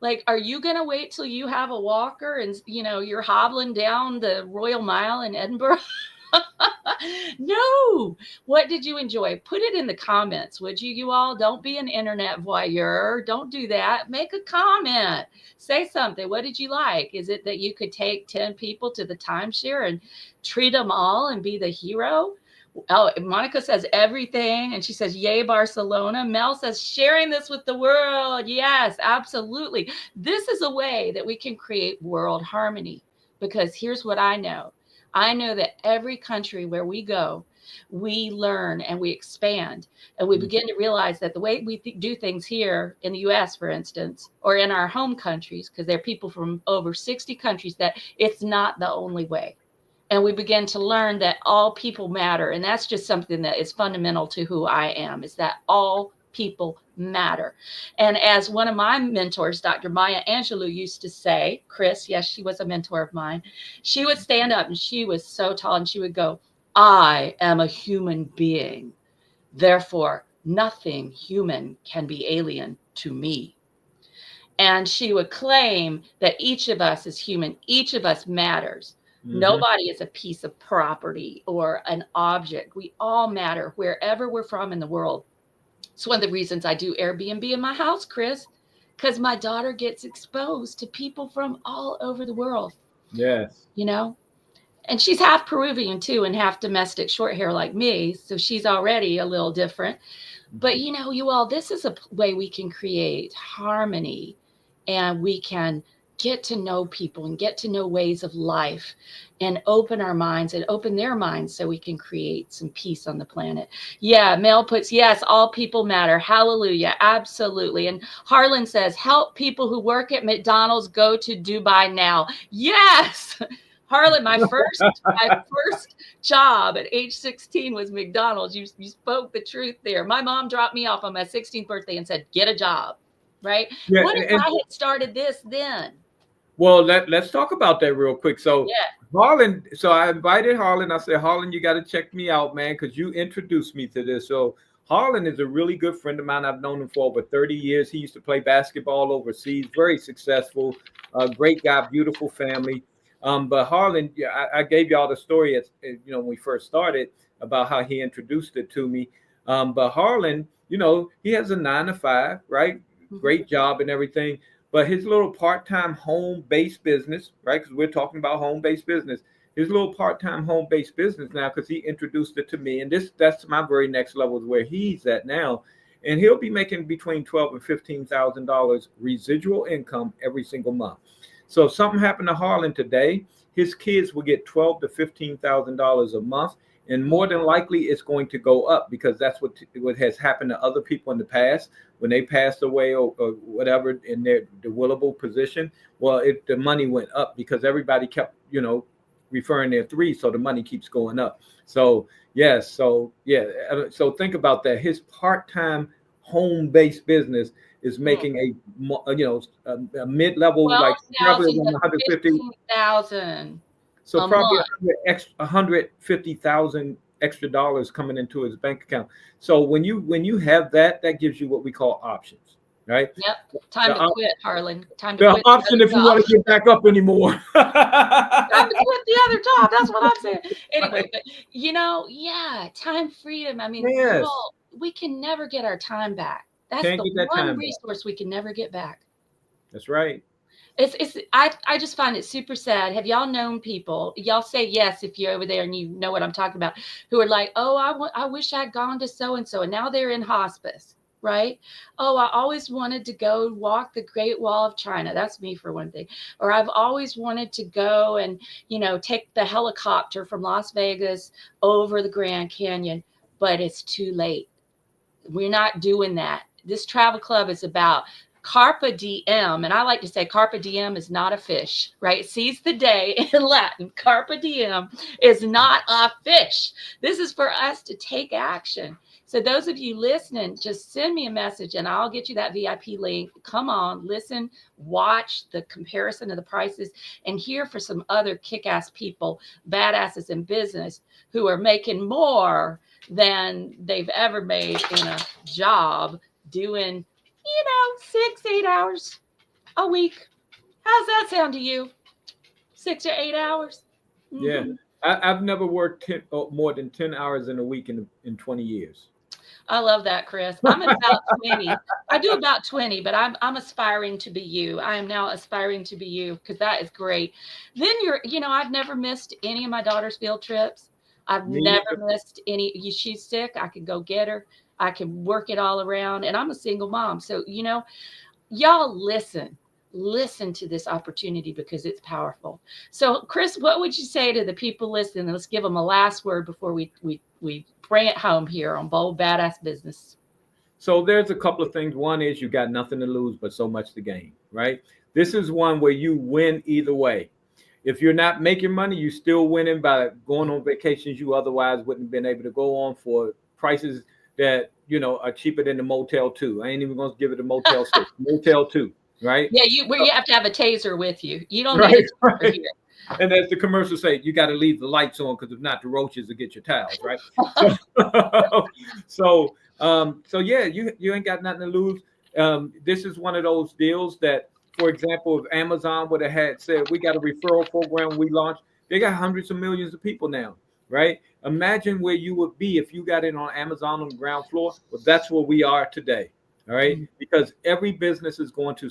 Like, are you going to wait till you have a walker and, you're hobbling down the Royal Mile in Edinburgh? No. What did you enjoy? Put it in the comments, would you? You all, don't be an internet voyeur. Don't do that. Make a comment. Say something. What did you like? Is it that you could take 10 people to the timeshare and treat them all and be the hero? Oh, Monica says everything. And she says, yay, Barcelona. Mel says, sharing this with the world. Yes, absolutely. This is a way that we can create world harmony, because here's what I know. I know that every country where we go, we learn and we expand, and we begin to realize that the way we do things here in the US, for instance, or in our home countries, because there are people from over 60 countries, that it's not the only way. And we begin to learn that all people matter. And that's just something that is fundamental to who I am, is that all people matter. And as one of my mentors, Dr. Maya Angelou, used to say, Chris, yes, she was a mentor of mine. She would stand up, and she was so tall, and she would go, I am a human being. Therefore, nothing human can be alien to me. And she would claim that each of us is human. Each of us matters. Nobody is a piece of property or an object. We all matter wherever we're from in the world. It's one of the reasons I do Airbnb in my house, Chris, because my daughter gets exposed to people from all over the world, Yes. and she's half Peruvian too, and half domestic short hair like me. So she's already a little different. But you all, this is a way we can create harmony, and we can get to know people and get to know ways of life, and open our minds and open their minds, so we can create some peace on the planet. Yeah, Mel puts, yes, all people matter. Hallelujah. Absolutely. And Harlan says, help people who work at McDonald's go to Dubai now. Yes. Harlan, my first job at age 16 was McDonald's. You spoke the truth there. My mom dropped me off on my 16th birthday and said, get a job, right? Yeah, What if I had started this then? well, let's talk about that real quick. So Yeah. Harlan, so I invited Harlan. I said, Harlan, you got to check me out, man, because you introduced me to this. So Harlan is a really good friend of mine. I've known him for over 30 years. He used to play basketball overseas, very successful, great guy, beautiful family. But Harlan, yeah, I gave y'all the story when we first started about how he introduced it to me. But Harlan, he has a 9 to 5, right? Great job and everything. But his little part-time home-based business, right? Because we're talking about home-based business. His little part-time home-based business now, because he introduced it to me, and that's my very next level is where he's at now, and he'll be making between $12,000 and $15,000 residual income every single month. So if something happened to Harlan today, his kids will get $12,000 to $15,000 a month, and more than likely it's going to go up, because that's what has happened to other people in the past when they passed away or whatever in their willable position. Well, the money went up because everybody kept referring their three, so the money keeps going up. So yes, so think about that. His part-time home-based business is making a mid-level, like probably 12,000 to 150. 15,000 So a probably month. 150,000 extra dollars coming into his bank account. So when you have that gives you what we call options, right? Yep. Time to quit, Harlan. Time to The quit the option other if you job. want to get back up anymore. Time to quit the other job. That's what I'm saying. Anyway, Right. but time freedom. I mean, you Yes, all, we can never get our time back. That's can't the get that one time back. resource we can never get back. That's right. I just find it super sad. Have y'all known people? Y'all say yes if you're over there and you know what I'm talking about. Who are like, oh, I wish I'd gone to so and so, and now they're in hospice, right? Oh, I always wanted to go walk the Great Wall of China. That's me for one thing. Or I've always wanted to go and take the helicopter from Las Vegas over the Grand Canyon, but it's too late. We're not doing that. This travel club is about carpe diem, and I like to say carpe diem is not a fish, right? Seize the day in Latin. Carpe diem is not a fish. This is for us to take action. So those of you listening, just send me a message and I'll get you that VIP link. Come on, listen, watch the comparison of the prices, and hear for some other kick-ass people, badasses in business, who are making more than they've ever made in a job doing, 6, 8 hours a week. How's that sound to you? 6 or 8 hours? Yeah. Mm-hmm. I've never worked more than 10 hours in a week in 20 years. I love that, Chris. I'm at about 20. I do about 20, but I'm aspiring to be you. I am now aspiring to be you, because that is great. Then I've never missed any of my daughter's field trips. I've Me never either. missed any. She's sick, I could go get her. I can work it all around, and I'm a single mom. So, y'all listen to this opportunity, because it's powerful. So, Chris, what would you say to the people listening? Let's give them a last word before we bring it home here on Bold Badass Business. So there's a couple of things. One is you got nothing to lose, but so much to gain, right? This is one where you win either way. If you're not making money, you still winning by going on vacations you otherwise wouldn't have been able to go on for prices that, are cheaper than the Motel 2. I ain't even going to give it a Motel 6, Motel 2, right? Yeah, you have to have a taser with you. You don't need Right, a taser right. here. And as the commercials say, you got to leave the lights on, because if not, the roaches will get your towels, right? So yeah, you ain't got nothing to lose. This is one of those deals that, for example, if Amazon would have had said we got a referral program we launched, they got hundreds of millions of people now, right? Imagine where you would be if you got in on Amazon on the ground floor. Well, that's where we are today. All right, because every business is going to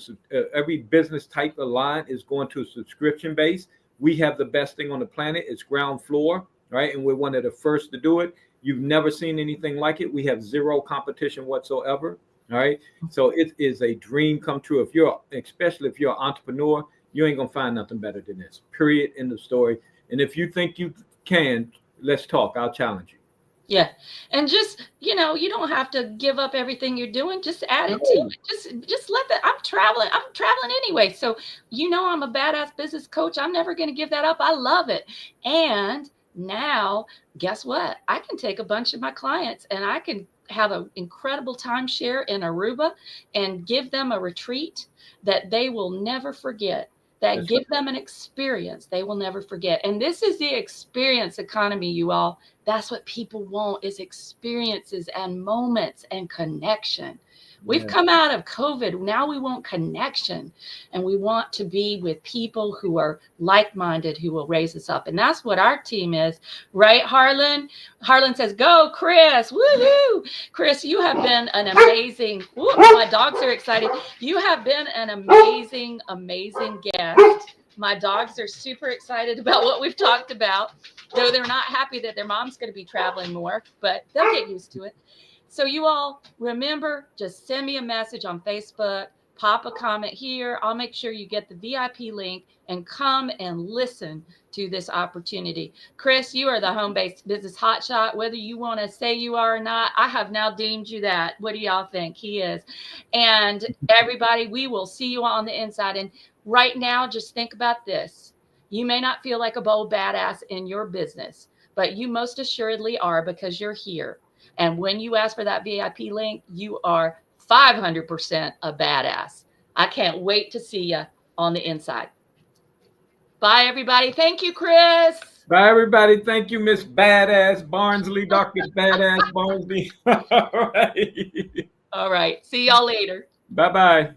every business type of line is going to a subscription base. We have the best thing on the planet. It's ground floor, right? And we're one of the first to do it. You've never seen anything like it. We have zero competition whatsoever. All right. So it is a dream come true. Especially if you're an entrepreneur, you ain't gonna find nothing better than this. Period. End of story. And if you think you can, let's talk. I'll challenge you. Yeah. And just, you don't have to give up everything you're doing. Just add it to it. Just let that. I'm traveling anyway. So, I'm a badass business coach. I'm never going to give that up. I love it. And now, guess what? I can take a bunch of my clients and I can have an incredible timeshare in Aruba and give them a retreat that they will never forget. That give them an experience they will never forget. And this is the experience economy, you all. That's what people want, is experiences and moments and connection. We've come out of COVID. Now we want connection, and we want to be with people who are like-minded, who will raise us up. And that's what our team is, right, Harlan? Harlan says, go, Chris. Woohoo! Chris, you have been an amazing, my dogs are excited. You have been an amazing, amazing guest. My dogs are super excited about what we've talked about, though they're not happy that their mom's going to be traveling more, but they'll get used to it. So you all remember, just send me a message on Facebook, pop a comment here. I'll make sure you get the VIP link and come and listen to this opportunity. Chris, you are the home-based business hotshot. Whether you want to say you are or not, I have now deemed you that. What do y'all think? He is. And everybody, we will see you on the inside. And right now, just think about this. You may not feel like a bold badass in your business, but you most assuredly are, because you're here. And when you ask for that VIP link, you are 500% a badass. I can't wait to see you on the inside. Bye, everybody. Thank you, Chris. Bye, everybody. Thank you, Miss Badass Barnsley, Dr. Badass Barnsley. All right. All right. See y'all later. Bye-bye.